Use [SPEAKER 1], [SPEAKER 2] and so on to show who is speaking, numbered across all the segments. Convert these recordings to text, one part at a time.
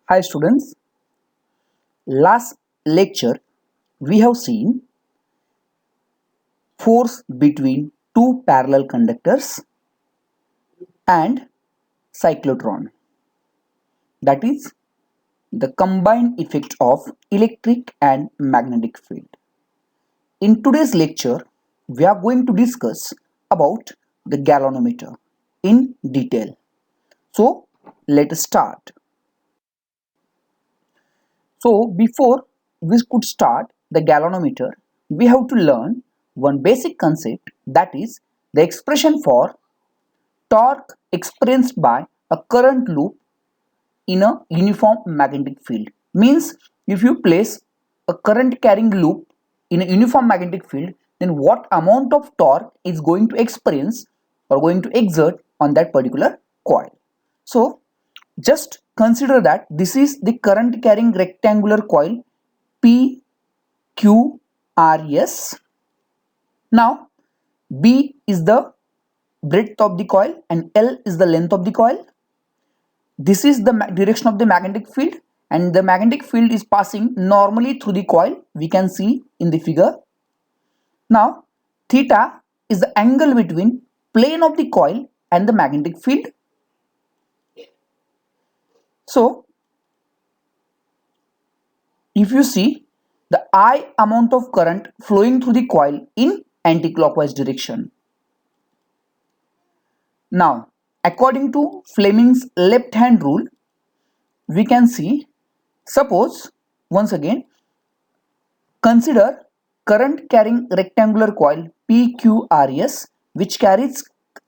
[SPEAKER 1] Hi students, last lecture we have seen force between two parallel conductors and cyclotron, that is the combined effect of electric and magnetic field. In today's lecture we are going to discuss about the galvanometer in detail. So let us start. So before we could start the galvanometer, we have to learn one basic concept, that is the expression for torque experienced by a current loop in a uniform magnetic field. Means if you place a current carrying loop in a uniform magnetic field, then what amount of torque is going to experience or going to exert on that particular coil. So just consider that this is the current carrying rectangular coil PQRS. Now B is the breadth of the coil and L is the length of the coil. This is the direction of the magnetic field, and the magnetic field is passing normally through the coil, we can see in the figure. Now theta is the angle between plane of the coil and the magnetic field. So if you see the I amount of current flowing through the coil in anti-clockwise direction. Now according to Fleming's left hand rule, we can see, suppose once again consider current carrying rectangular coil PQRS which carries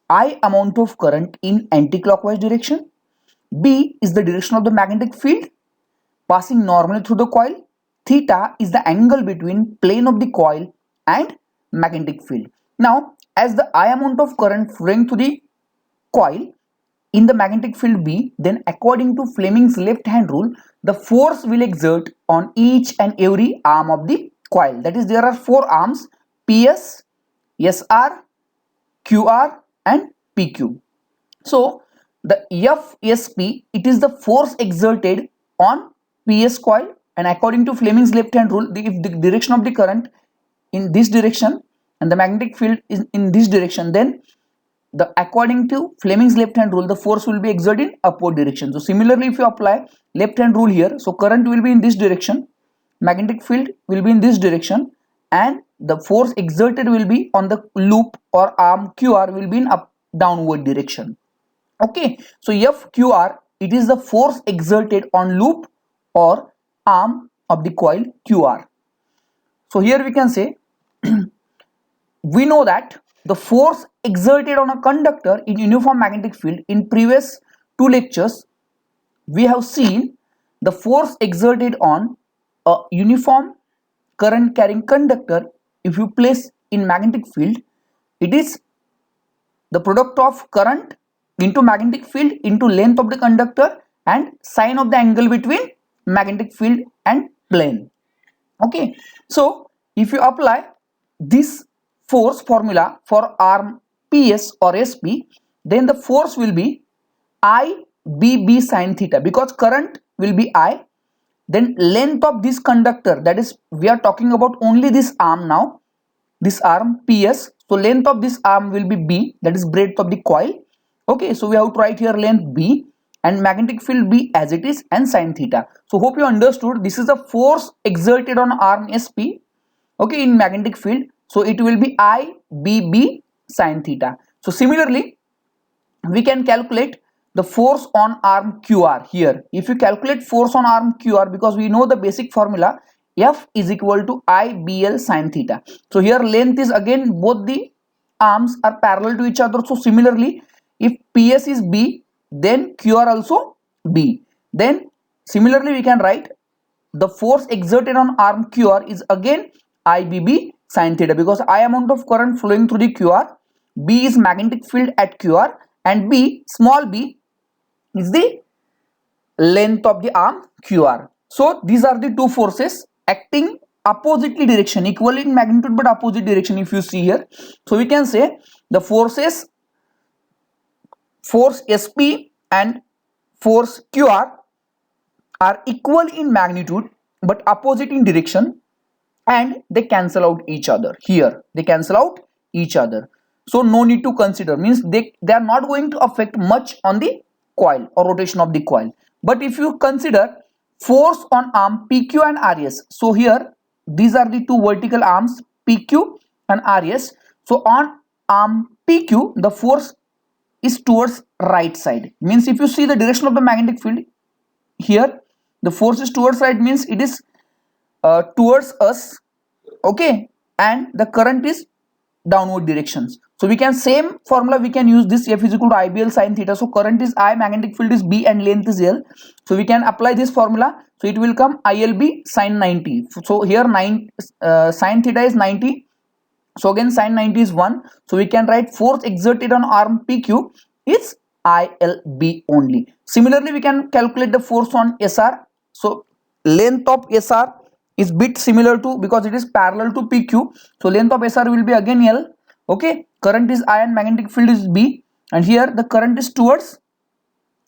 [SPEAKER 1] I amount of current in anti-clockwise direction. B is the direction of the magnetic field passing normally through the coil. Theta is the angle between plane of the coil and magnetic field. Now as the I amount of current flowing through the coil in the magnetic field B, then according to Fleming's left hand rule, the force will exert on each and every arm of the coil. That is, there are four arms: PS, SR, QR and PQ. So the FSP, it is the force exerted on PS coil, and according to Fleming's left hand rule, if the direction of the current in this direction and the magnetic field is in this direction, then according to Fleming's left hand rule, the force will be exerted in upward direction. So similarly, if you apply left hand rule here, so current will be in this direction, magnetic field will be in this direction, and the force exerted will be on the loop or arm QR will be in up downward direction. Okay, so FQR, it is the force exerted on loop or arm of the coil QR. So here we can say we know that the force exerted on a conductor in uniform magnetic field, in previous two lectures we have seen the force exerted on a uniform current carrying conductor, if you place in magnetic field, it is the product of current into magnetic field into length of the conductor and sine of the angle between magnetic field and plane. Okay, so if you apply this force formula for arm PS or SP, then the force will be IBB sine theta, because current will be I, then length of this conductor, that is we are talking about only this arm now, this arm PS, so length of this arm will be B, that is breadth of the coil. Okay, so we have to write here length B and magnetic field B as it is and sine theta. So hope you understood, this is the force exerted on arm SP, okay, in magnetic field, so it will be IBB sine theta. So similarly we can calculate the force on arm QR here. If you calculate force on arm QR, because we know the basic formula, F is equal to IBL sine theta. So here length is, again both the arms are parallel to each other, so similarly if PS is B, then QR also B. Then similarly we can write the force exerted on arm QR is again IBB sine theta, because I amount of current flowing through the QR, B is magnetic field at QR, and B, small b, is the length of the arm QR. So these are the two forces acting oppositely direction, equally in magnitude but opposite direction if you see here. So we can say the forces, force SP and force QR are equal in magnitude but opposite in direction, and they cancel out each other. Here they cancel out each other, so no need to consider, means they are not going to affect much on the coil or rotation of the coil. But if you consider force on arm PQ and RS, so here these are the two vertical arms PQ and RS. So on arm PQ the force is towards right side, means if you see the direction of the magnetic field, here the force is towards right, means it is towards us, okay, and the current is downward directions. So we can, same formula we can use, this F is equal to IBL sin theta. So current is I, magnetic field is B, and length is L. So we can apply this formula, so it will come ILB sin 90. So here sin theta is 90, so again sin 90 is 1, so we can write force exerted on arm PQ is ILB only. Similarly we can calculate the force on SR. So length of SR is bit similar to, because it is parallel to PQ, so length of SR will be again L, okay. Current is I and magnetic field is B, and here the current is towards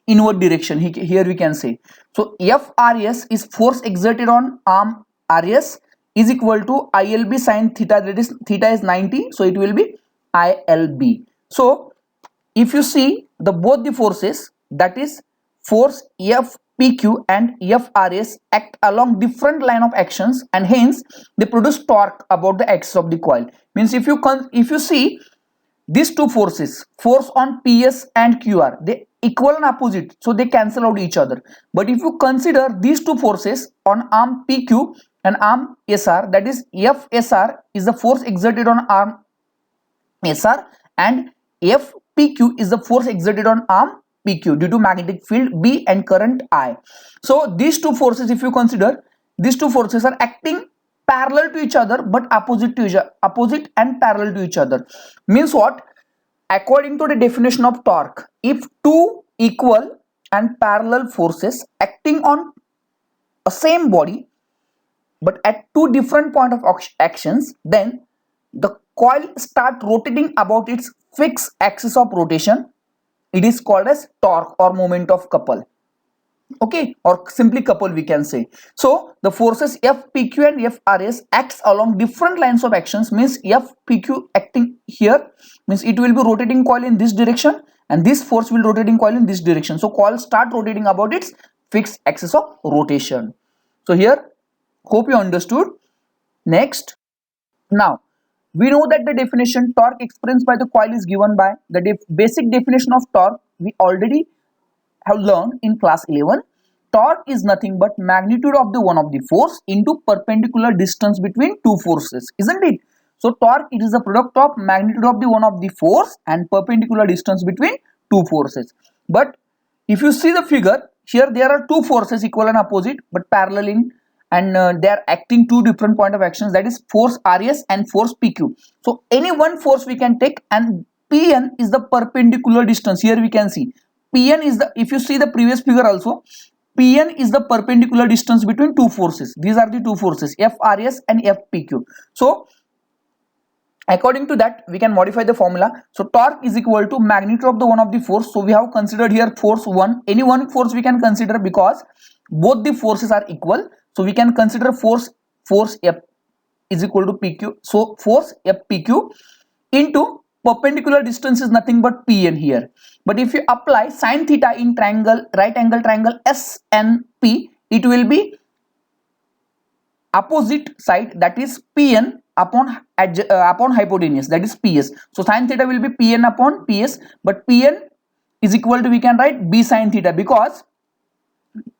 [SPEAKER 1] inward direction, here we can say. So FRS is force exerted on arm RS is equal to ILB sin theta, that is theta is 90, so it will be ILB. So if you see the both the forces, that is force FPQ and FRS act along different line of actions, and hence they produce torque about the axis of the coil. Means if you see these two forces, force on PS and QR, they equal and opposite, so they cancel out each other. But if you consider these two forces on arm PQ and arm SR, that is FSR is the force exerted on arm SR, and FPQ is the force exerted on arm PQ due to magnetic field B and current I. So these two forces, if you consider, these two forces are acting parallel to each other but opposite and parallel to each other. Means what? According to the definition of torque, if two equal and parallel forces acting on a same body but at two different point of actions, then the coil start rotating about its fixed axis of rotation. It is called as torque or moment of couple, okay, or simply couple we can say. So the forces FPQ and FRS acts along different lines of actions, means FPQ acting here, means it will be rotating coil in this direction, and this force will rotating coil in this direction. So coil start rotating about its fixed axis of rotation. So here, hope you understood. Next, now we know that the definition torque experienced by the coil is given by the basic definition of torque we already have learned in class 11. Torque is nothing but magnitude of the one of the force into perpendicular distance between two forces, isn't it? So torque, it is the product of magnitude of the one of the force and perpendicular distance between two forces. But if you see the figure, here there are two forces equal and opposite but parallel in, and they are acting two different point of actions, that is force RS and force PQ. So any one force we can take, and Pn is the perpendicular distance. Here we can see Pn is the, if you see the previous figure also, Pn is the perpendicular distance between two forces. These are the two forces FRS and FPQ. So according to that we can modify the formula. So torque is equal to magnitude of the one of the force. So we have considered here force 1, any one force we can consider because both the forces are equal. So we can consider force F is equal to PQ. So force FPQ into perpendicular distance is nothing but Pn here. But if you apply sin theta in triangle, right angle triangle SNP, it will be opposite side, that is Pn upon hypotenuse, that is PS. So sin theta will be Pn upon PS, but Pn is equal to, we can write B sin theta, because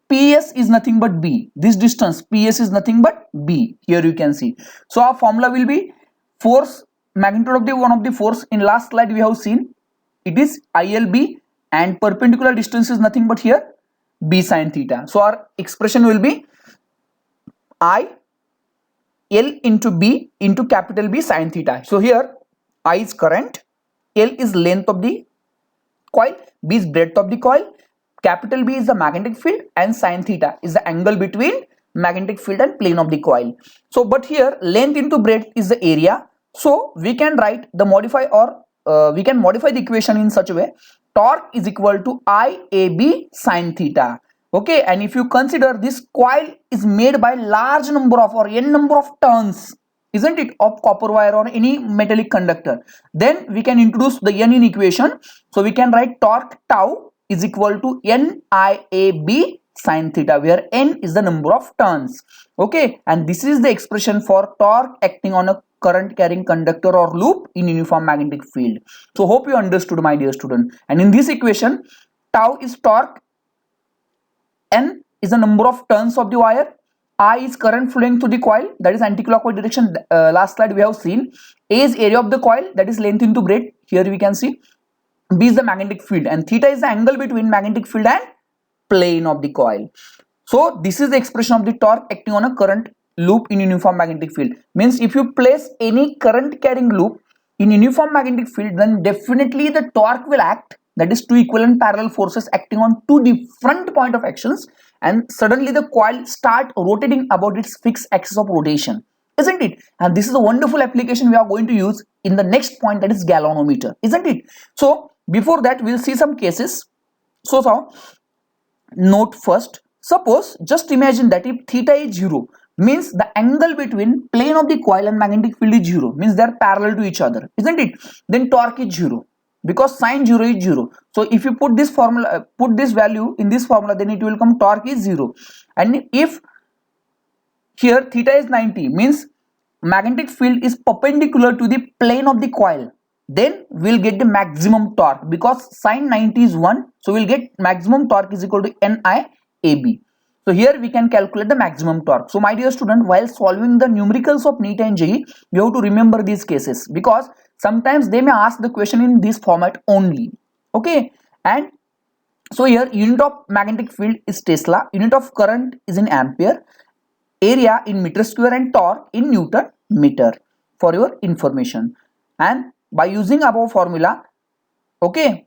[SPEAKER 1] PS is nothing but B. This distance PS is nothing but B. Here you can see. So our formula will be force, magnitude of the one of the force. In last slide we have seen it is ILB, and perpendicular distance is nothing but here B sin theta. So our expression will be I L into B into capital B sin theta. So here I is current, L is length of the coil, B is breadth of the coil, capital B is the magnetic field, and sin theta is the angle between magnetic field and plane of the coil. So but here length into breadth is the area. So we can write the modify, or we can modify the equation in such a way: torque is equal to IAB sin theta. Okay, and if you consider this coil is made by large number of or n number of turns, isn't it, of copper wire or any metallic conductor, then we can introduce the n in equation. So we can write torque tau is equal to NIAB sin theta, where n is the number of turns. Okay, and this is the expression for torque acting on a current carrying conductor or loop in uniform magnetic field. So hope you understood, my dear student. And in this equation, tau is torque, n is the number of turns of the wire, I is current flowing through the coil, that is anti-clockwise direction. Last slide we have seen. A is area of the coil, that is length into breadth. Here we can see. B is the magnetic field, and theta is the angle between magnetic field and plane of the coil. So this is the expression of the torque acting on a current loop in uniform magnetic field. Means if you place any current carrying loop in uniform magnetic field, then definitely the torque will act, that is two equivalent parallel forces acting on two different point of actions, and suddenly the coil start rotating about its fixed axis of rotation, isn't it? And this is a wonderful application we are going to use in the next point, that is galvanometer, isn't it? So before that we'll see some cases. So note first, suppose just imagine that if theta is 0, means the angle between plane of the coil and magnetic field is 0, means they are parallel to each other, isn't it? Then torque is 0, because sine 0 is 0. So if you put this formula, put this value in this formula, then it will come torque is 0. And if here theta is 90, means magnetic field is perpendicular to the plane of the coil, then we'll get the maximum torque, because sine 90 is 1, so we'll get maximum torque is equal to NIAB. So here we can calculate the maximum torque. So my dear student, while solving the numericals of NEET and JEE, you have to remember these cases, because sometimes they may ask the question in this format only. Okay, and so here unit of magnetic field is Tesla, unit of current is in ampere, area in meter square, and torque in Newton meter, for your information. And by using above formula, okay,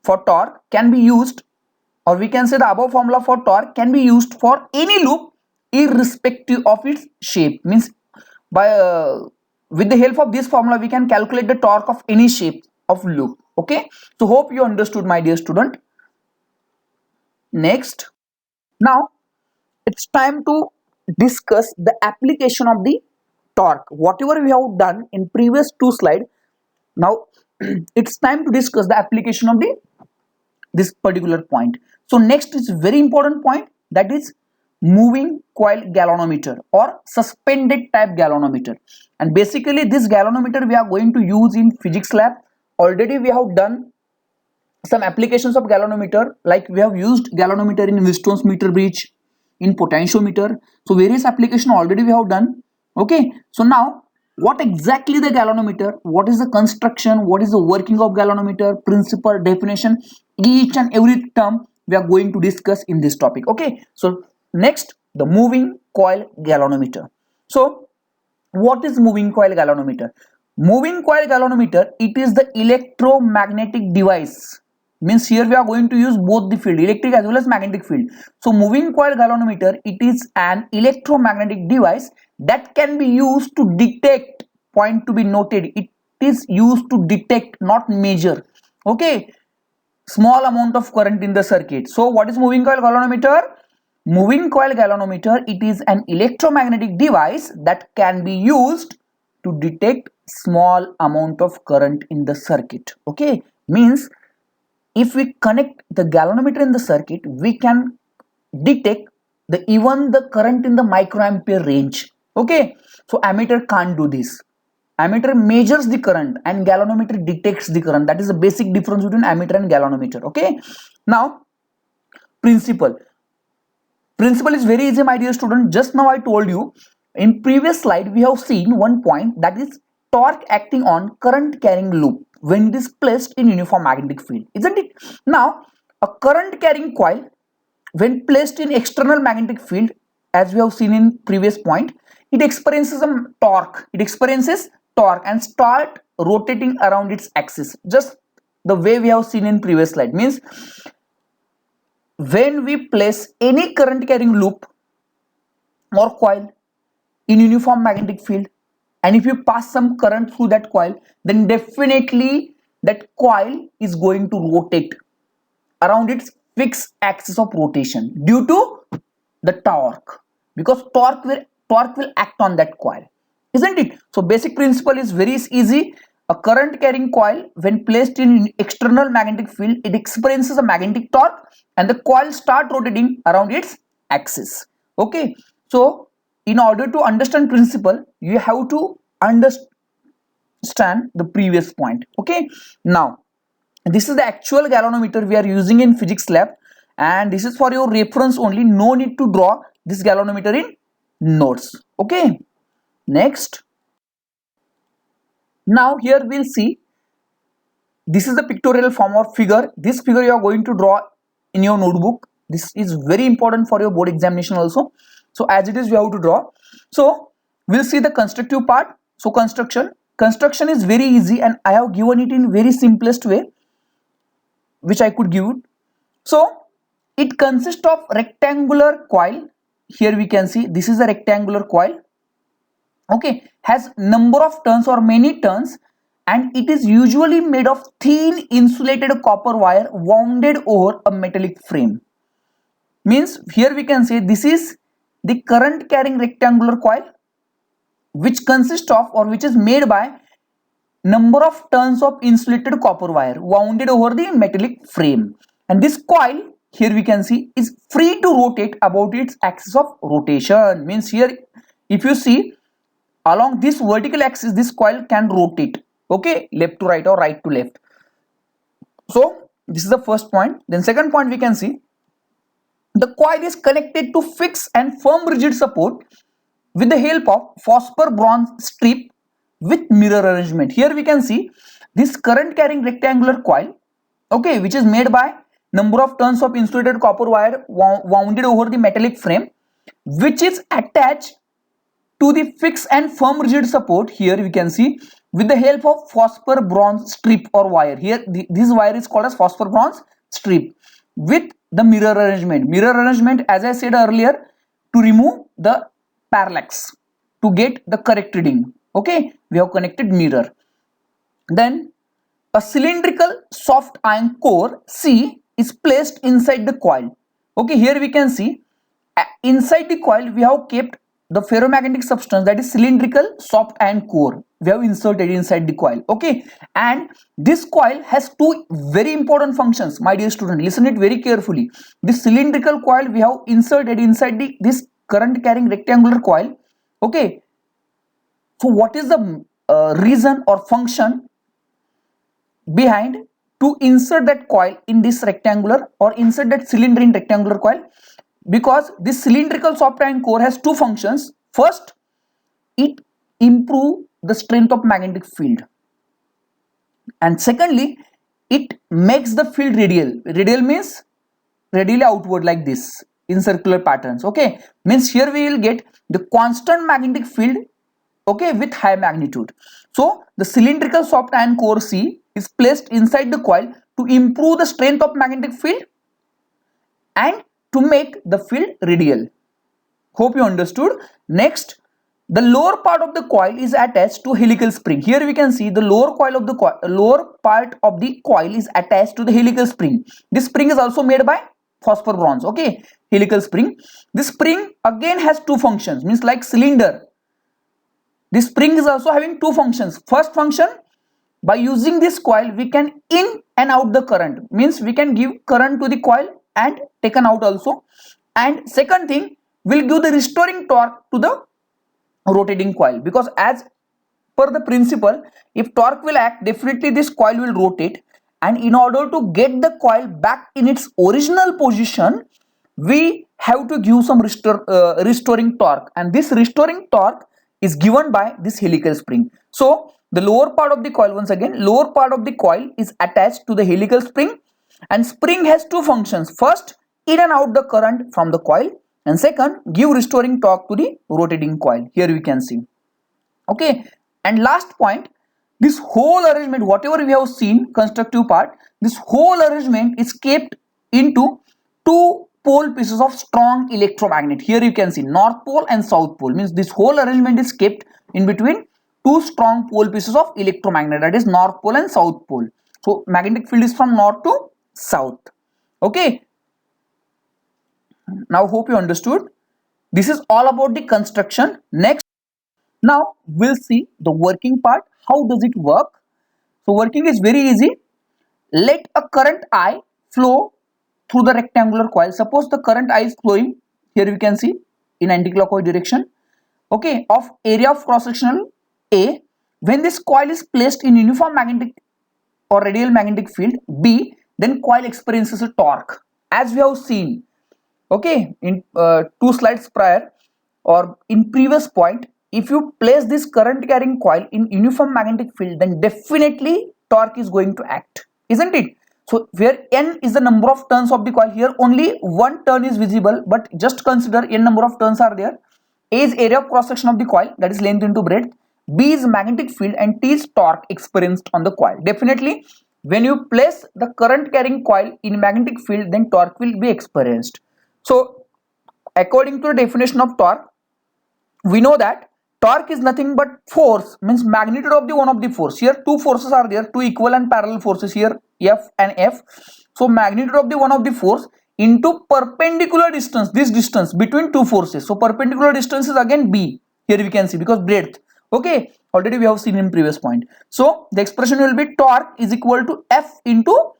[SPEAKER 1] for torque can be used, or we can say the above formula for torque can be used for any loop irrespective of its shape. Means by with the help of this formula we can calculate the torque of any shape of loop. Okay, so hope you understood, my dear student. Next, now it's time to discuss the application of the torque. Whatever we have done in previous two slides, now it's time to discuss the application of this particular point. So next is very important point, that is moving coil galvanometer or suspended type galvanometer. And basically this galvanometer we are going to use in physics lab. Already we have done some applications of galvanometer, like we have used galvanometer in Wheatstone's meter bridge, in potentiometer. So various application already we have done. Okay, so now what exactly the galvanometer, what is the construction, what is the working of galvanometer, principle, definition, each and every term we are going to discuss in this topic. Okay, so next, the moving coil galvanometer. So what is moving coil galvanometer? Moving coil galvanometer, it is the electromagnetic device. Means here we are going to use both the field, electric as well as magnetic field. So moving coil galvanometer, it is an electromagnetic device that can be used to detect, point to be noted, it is used to detect, not measure, okay, small amount of current in the circuit. So what is moving coil galvanometer? Moving coil galvanometer, it is an electromagnetic device that can be used to detect small amount of current in the circuit. Okay, means if we connect the galvanometer in the circuit, we can detect even the current in the microampere range. Okay, so ammeter can't do this. Ammeter measures the current and galvanometer detects the current. That is the basic difference between ammeter and galvanometer. Okay, now principle is very easy, my dear student. Just now I told you, in previous slide we have seen one point, that is torque acting on current carrying loop when it is placed in uniform magnetic field, isn't it? Now a current carrying coil when placed in external magnetic field, as we have seen in previous point, it experiences some torque, and start rotating around its axis, just the way we have seen in previous slide. Means when we place any current carrying loop or coil in uniform magnetic field, and if you pass some current through that coil, then definitely that coil is going to rotate around its fixed axis of rotation due to the torque, because torque will act on that coil, isn't it? So basic principle is very easy. A current carrying coil, when placed in external magnetic field, it experiences a magnetic torque and the coil start rotating around its axis. Okay, so in order to understand principle, you have to understand the previous point. Okay, now this is the actual galvanometer we are using in physics lab, and this is for your reference only. No need to draw this galvanometer in notes. Okay, next, now here we'll see, this is the pictorial form of figure. This figure you are going to draw in your notebook. This is very important for your board examination also. So as it is, you have to draw. So we'll see the constructive part. So construction is very easy, and I have given it in very simplest way which I could give it. So it consists of rectangular coil. Here we can see this is a rectangular coil. Okay, has number of turns or many turns, and it is usually made of thin insulated copper wire wounded over a metallic frame. Means here we can say this is the current carrying rectangular coil, which consists of, or which is made by, number of turns of insulated copper wire wounded over the metallic frame. And this coil, here we can see, is free to rotate about its axis of rotation. Means here if you see, along this vertical axis this coil can rotate, okay, left to right or right to left. So this is the first point. Then second point, we can see the coil is connected to fixed and firm rigid support with the help of phosphor bronze strip with mirror arrangement. Here we can see this current carrying rectangular coil, okay, which is made by number of turns of insulated copper wire wounded over the metallic frame, which is attached to the fixed and firm rigid support. Here we can see with the help of phosphor bronze strip or wire. Here this wire is called as phosphor bronze strip with the mirror arrangement. Mirror arrangement, as I said earlier, to remove the parallax, to get the correct reading. Okay, we have connected mirror. Then a cylindrical soft iron core C is placed inside the coil. Okay, here we can see inside the coil we have kept the ferromagnetic substance, that is cylindrical soft iron core, we have inserted inside the coil. Okay, and this coil has two very important functions, my dear student. Listen it very carefully. This cylindrical coil we have inserted inside this current carrying rectangular coil. Okay, so what is the reason or function behind to insert that coil in this rectangular, or insert that cylinder in rectangular coil? Because this cylindrical soft iron core has two functions. First, it improves the strength of magnetic field, and secondly, it makes the field radial. Radial means radially outward, like this in circular patterns. Okay, means here we will get the constant magnetic field, okay, with high magnitude. So the cylindrical soft iron core C is placed inside the coil to improve the strength of magnetic field and to make the field radial. Hope you understood. Next, the lower part of the coil is attached to helical spring. Here we can see the lower part of the coil is attached to the helical spring. This spring is also made by phosphor bronze. Okay, helical spring. This spring again has two functions. Means like cylinder, this spring is also having two functions. First function, by using this coil we can in and out the current. Means we can give current to the coil and taken out also. And second thing, will give the restoring torque to the rotating coil, because as per the principle, if torque will act, definitely this coil will rotate, and in order to get the coil back in its original position, we have to give some restoring torque, and this restoring torque is given by this helical spring. So the lower part of the coil, once again, lower part of the coil is attached to the helical spring, and spring has two functions. First, in and out the current from the coil, and second, give restoring torque to the rotating coil. Here we can see. Okay, and last point, this whole arrangement, whatever we have seen, constructive part, this whole arrangement is kept into two pole pieces of strong electromagnet. Here you can see north pole and south pole. Means this whole arrangement is kept in between two strong pole pieces of electromagnet, that is north pole and south pole. So magnetic field is from north to south. Okay, Now hope you understood. This is all about the construction. Next, now we'll see the working part. How does it work? So working is very easy. Let a current I flow through the rectangular coil. Suppose the current I is flowing, here we can see, in anticlockwise direction, okay, of area of cross sectional A. When this coil is placed in uniform magnetic or radial magnetic field B, then coil experiences a torque, as we have seen, okay, in two slides prior or in previous point. If you place this current carrying coil in uniform magnetic field, then definitely torque is going to act, isn't it? So where n is the number of turns of the coil, here only one turn is visible, but just consider n number of turns are there. A is area of cross section of the coil, that is length into breadth. B is magnetic field, and T is torque experienced on the coil. Definitely when you place the current carrying coil in magnetic field, then torque will be experienced. So according to the definition of torque, we know that torque is nothing but force, means magnitude of the one of the force. Here two forces are there, two equal and parallel forces here, F and F. So magnitude of the one of the force into perpendicular distance, this distance between two forces. So perpendicular distance is again B, here we can see, because breadth, okay, already we have seen in previous point. So the expression will be torque is equal to F into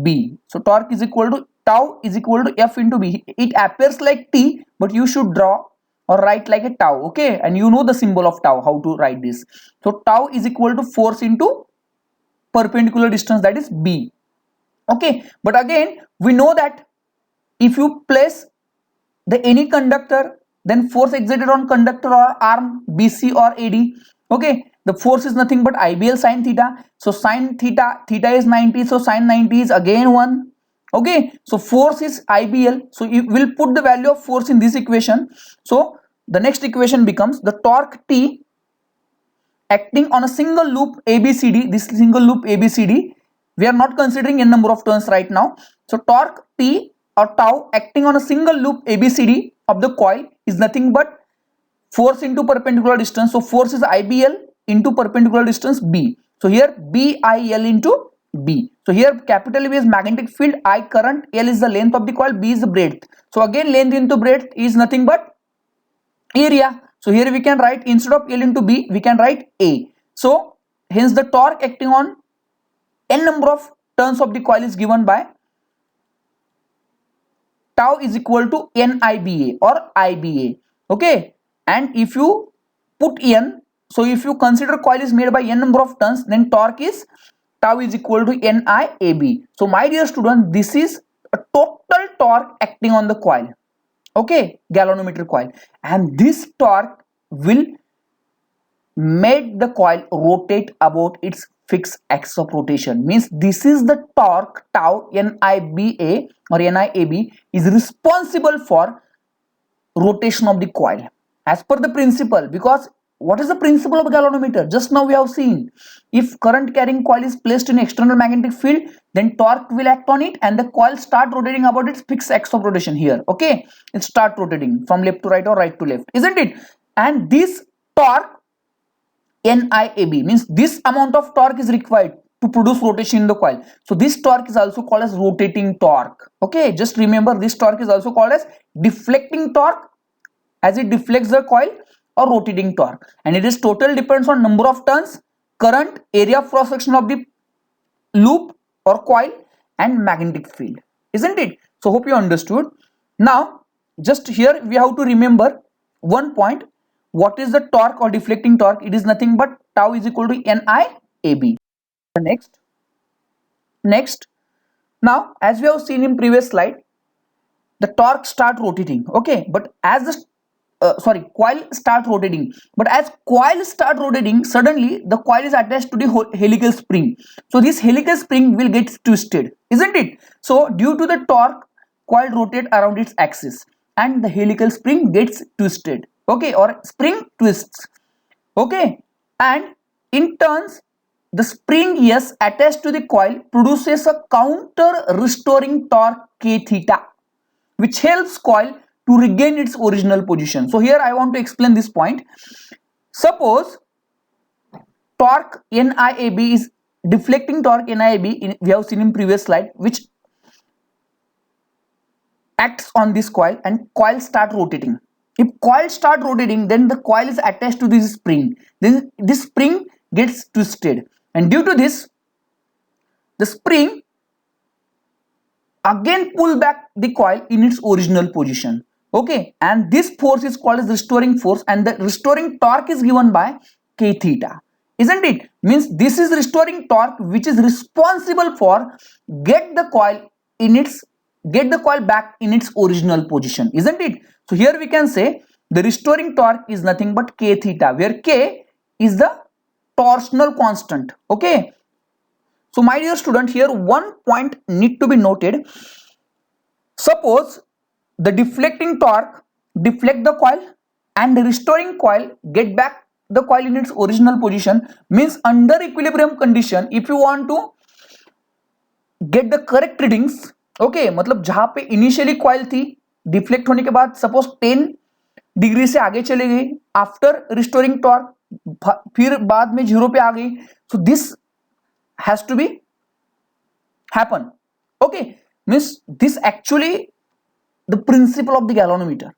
[SPEAKER 1] B. So torque is equal to tau is equal to F into B. It appears like T, but you should draw or write like a tau, okay, and you know the symbol of tau, how to write this. So tau is equal to force into perpendicular distance, that is B, okay. But again we know that if you place the any conductor, then force exerted on conductor or arm BC or AD, okay, the force is nothing but IBL sine theta. So sine theta, theta is 90, so sine 90 is again 1, okay. So force is IBL, so you will put the value of force in this equation. So the next equation becomes the torque T acting on a single loop ABCD, this single loop ABCD, we are not considering n number of turns right now. So torque T or tau acting on a single loop ABCD of the coil is nothing but force into perpendicular distance. So force is IBL into perpendicular distance B. So here BIL into B. So here capital B is magnetic field, I current, L is the length of the coil, B is the breadth. So again length into breadth is nothing but area. So here we can write, instead of L into B, we can write A. So hence the torque acting on n number of turns of the coil is given by tau is equal to NIBA or IBA, okay. And if you put n, so if you consider coil is made by n number of turns, then torque is tau is equal to NIAB. So my dear student, this is a total torque acting on the coil, okay, galvanometer coil, and this torque will make the coil rotate about its fixed axis of rotation. Means this is the torque tau NIBA or NIAB is responsible for rotation of the coil as per the principle. Because what is the principle of galvanometer? Just now we have seen, if current carrying coil is placed in external magnetic field, then torque will act on it and the coil start rotating about its fixed axis of rotation here, okay, it start rotating from left to right or right to left, isn't it? And this torque NIAB means this amount of torque is required to produce rotation in the coil. So this torque is also called as rotating torque, okay. Just remember, this torque is also called as deflecting torque, as it deflects the coil, or rotating torque, and it is total depends on number of turns, current, area of cross section of the loop or coil, and magnetic field, isn't it? So hope you understood. Now just here we have to remember one point. What is the torque or deflecting torque? It is nothing but tau is equal to NIAB. The next, now as we have seen in previous slide, the torque start rotating, okay, but as the coil start rotating, but as coil start rotating, suddenly the coil is attached to the helical spring. So this helical spring will get twisted, isn't it? So due to the torque, coil rotate around its axis and the helical spring gets twisted, okay, or spring twists, okay, and in turns the spring S attached to the coil produces a counter restoring torque K theta, which helps coil to regain its original position. So here I want to explain this point. Suppose torque NIAB is deflecting torque NIAB, we have seen in previous slide, which acts on this coil and coil start rotating. If coil start rotating, then the coil is attached to this spring. Then this spring gets twisted, and due to this, the spring again pull back the coil in its original position. Okay, and this force is called as restoring force, and the restoring torque is given by k theta, isn't it? Means this is restoring torque which is responsible for get the coil back in its original position, isn't it? So here we can say the restoring torque is nothing but k theta, where k is the torsional constant. Okay, so my dear student, here one point need to be noted. Suppose the deflecting torque deflect the coil and the restoring coil get back the coil in its original position. Means under equilibrium condition, if you want to get the correct readings, okay, मतलब जहां पे initially coil थी deflect होने के बाद suppose 10 degree से आगे चले गई, आफ्टर रिस्टोरिंग टॉर्क फिर बाद में 0 पे आ गई. So this has to be happen. Okay, means this actually the principle of the galvanometer.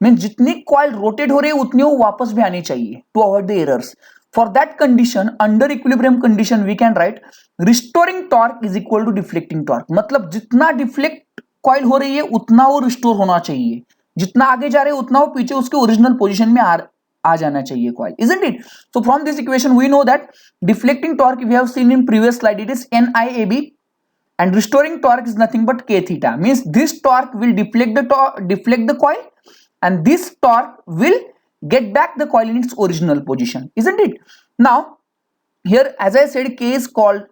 [SPEAKER 1] Means जितनी कॉइल रोटेट हो रही है उतनी वो वापस भी आनी चाहिए to avoid the errors. For that condition, under equilibrium condition, we can write restoring torque is equal to deflecting torque. मतलब जितना डिफ्लेक्ट कॉइल हो रही है उतना वो रिस्टोर होना चाहिए, जितना आगे जा रहे हैं उतना वो पीछे उसके ओरिजिनल पोजीशन में आ जाना चाहिए coil, isn't it? So from this equation we know that deflecting torque we have seen in previous slide, it is NIAB, and restoring torque is nothing but k theta. Means this torque will deflect the coil, and this torque will get back the coil in its original position, isn't it? Now here, as I said, k is called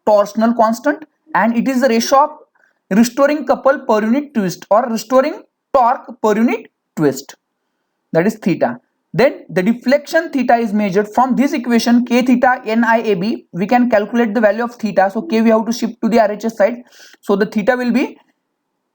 [SPEAKER 1] torsional constant, and it is the ratio of restoring couple per unit twist or restoring torque per unit twist, that is theta. Then the deflection theta is measured from this equation k theta NIAB. We can calculate the value of theta, so k we have to shift to the RHS side, so the theta will be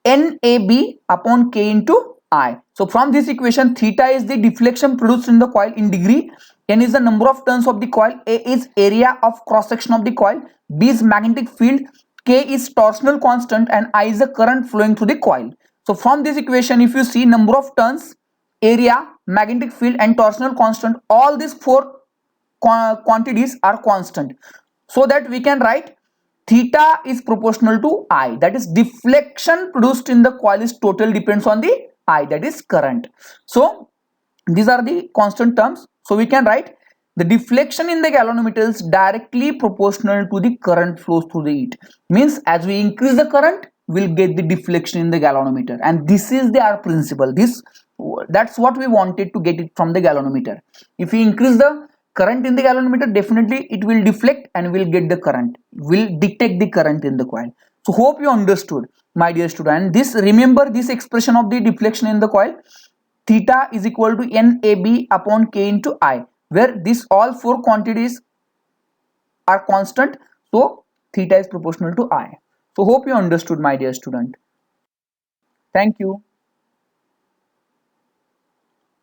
[SPEAKER 1] NAB upon k into I. So from this equation, theta is the deflection produced in the coil in degree, n is the number of turns of the coil, a is area of cross section of the coil, b is magnetic field, k is torsional constant, and I is the current flowing through the coil. So from this equation, if you see number of turns, area, magnetic field, and torsional constant, all these four quantities are constant, so that we can write theta is proportional to I, that is deflection produced in the coil is total depends on the I, that is current. So these are the constant terms, so we can write the deflection in the galvanometer is directly proportional to the current flows through the it. Means as we increase the current, we'll get the deflection in the galvanometer, and this is our principle. That's what we wanted to get it from the galvanometer. If we increase the current in the galvanometer, definitely it will deflect and we'll get the current, will detect the current in the coil. So hope you understood, my dear student. This, remember this expression of the deflection in the coil, theta is equal to NAB upon k into I, where this all four quantities are constant, so theta is proportional to I. So hope you understood, my dear student. Thank you.